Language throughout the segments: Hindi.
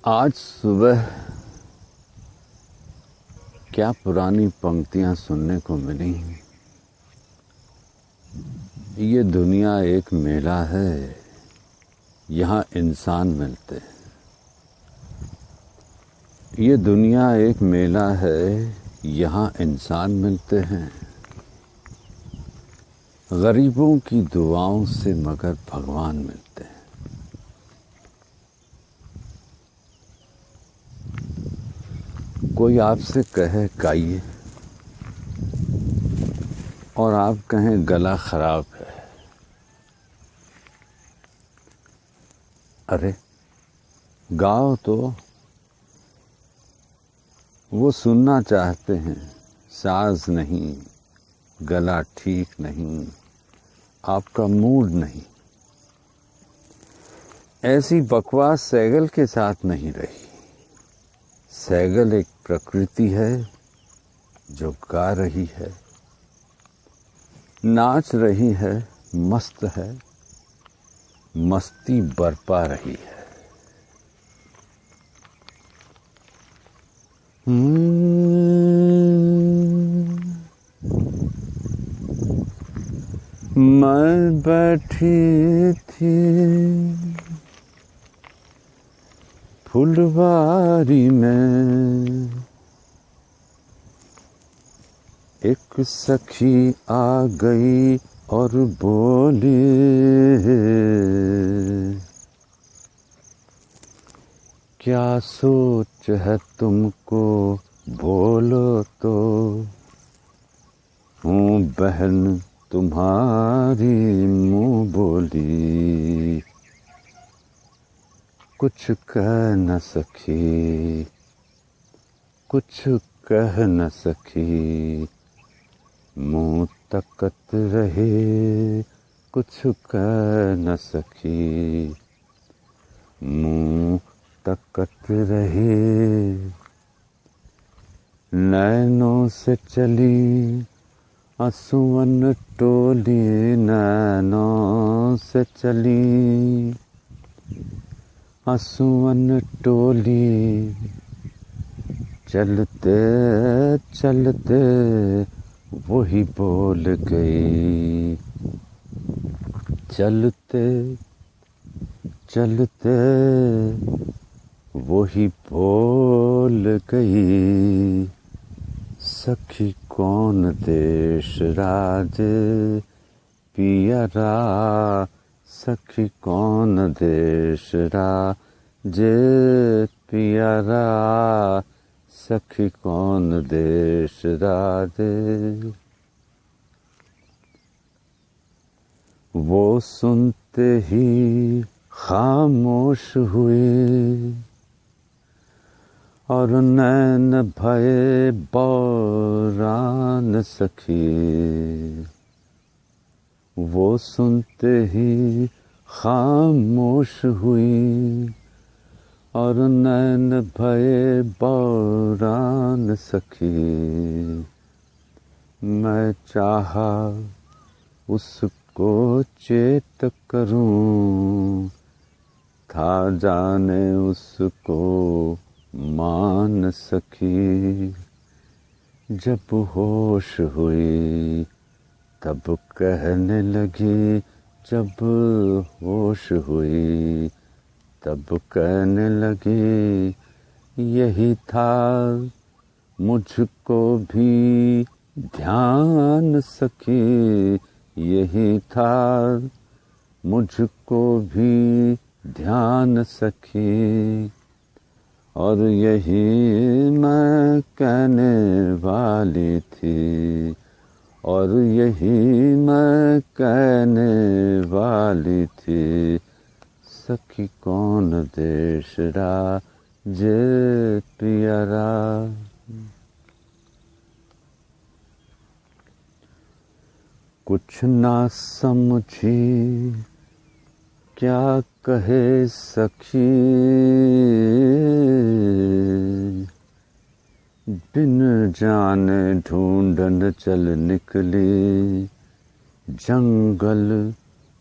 आज सुबह क्या पुरानी पंक्तियां सुनने को मिली। ये दुनिया एक मेला है, यहाँ इंसान मिलते हैं। ये दुनिया एक मेला है, यहाँ इंसान मिलते हैं। गरीबों की दुआओं से मगर भगवान मिलते हैं। कोई आपसे कहे गाइए और आप कहें गला खराब है। अरे गाओ तो, वो सुनना चाहते हैं। साज नहीं, गला ठीक नहीं, आपका मूड नहीं। ऐसी बकवास सैगल के साथ नहीं रही। सैगल एक प्रकृति है जो गा रही है, नाच रही है, मस्त है, मस्ती बरपा रही है। मैं बैठी थी फुलवारी में, एक सखी आ गई और बोली, क्या सोच है तुमको, बोलो तो। हूँ बहन तुम्हारी मुँह बोली, कुछ कह न सकी, कुछ कह न सकी। मुँह तकत रहे, कुछ कह न सकी। मुँह तकत रहे। नैनों से चली आंसुअन टोली, नैनों से चली आंसुअन टोली। चलते चलते वही बोल गई, चलते चलते वही बोल गई। सखी कौन देश राज पियरा, सखी कौन देश राज पियरा, सखी कौन देश राज। वो सुनते ही खामोश हुए और नैन भये बौरान सखी। वो सुनते ही खामोश हुई और नैन भये बौरान सखी। मैं चाहा उसको चेत करूं, था जाने उसको मान सखी। जब होश हुई तब कहने लगी, जब होश हुई तब कहने लगी। यही था मुझको भी ध्यान सखी, यही था मुझको भी ध्यान सखी। और यही मैं कहने वाली थी, और यही मैं कहने वाली थी। सखी कौन देश राज पियरा। कुछ ना समझी क्या कहे सखी, बिन जाने ढूंढन चल निकली। जंगल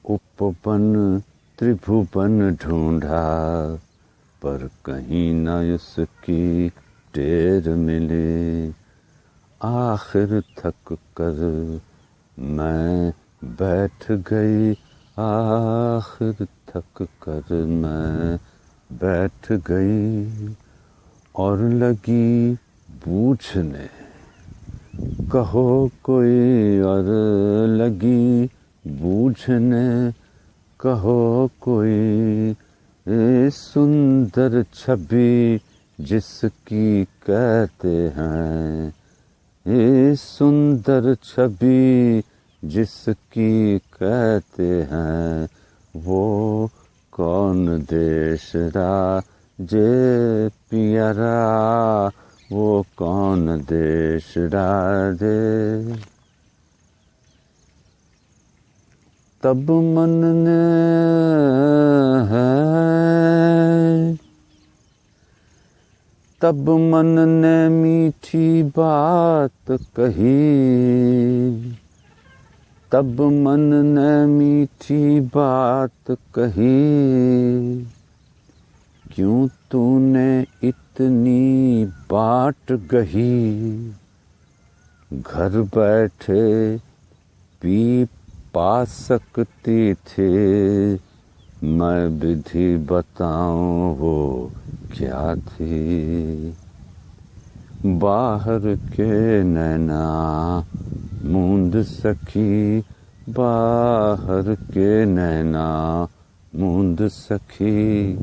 उपवन त्रिभुवन ढूंढा, पर कहीं न उसकी टेर मिले। आखिर थक कर मैं बैठ गई, आखिर थक कर मैं बैठ गई, और लगी पूछने कहो कोई, और लगी बूझने कहो कोई, सुंदर छवि जिसकी कहते हैं, सुंदर छवि जिसकी कहते हैं, वो कौन देश राजे पियरा, वो कौन देश राजे। तब मन ने है, तब मन ने मीठी बात कही, तब मन ने मीठी बात कही, क्यों तूने इतनी बाट गही, घर बैठे पी पा सकती थी, मैं विधि बताऊं वो क्या थी। बाहर के नैना मूंद सखी, बाहर के नैना मूंद सखी,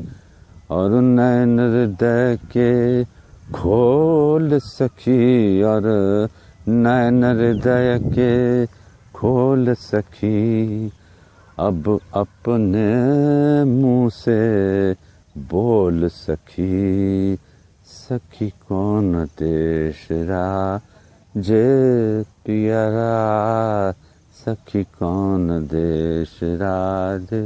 और नैन हृदय के खोल सखी, और नैन हृदय के खोल सखी, अब अपने मुँह से बोल सखी, सखी कौन देश राजे पियरा, सखी कौन देश राजे।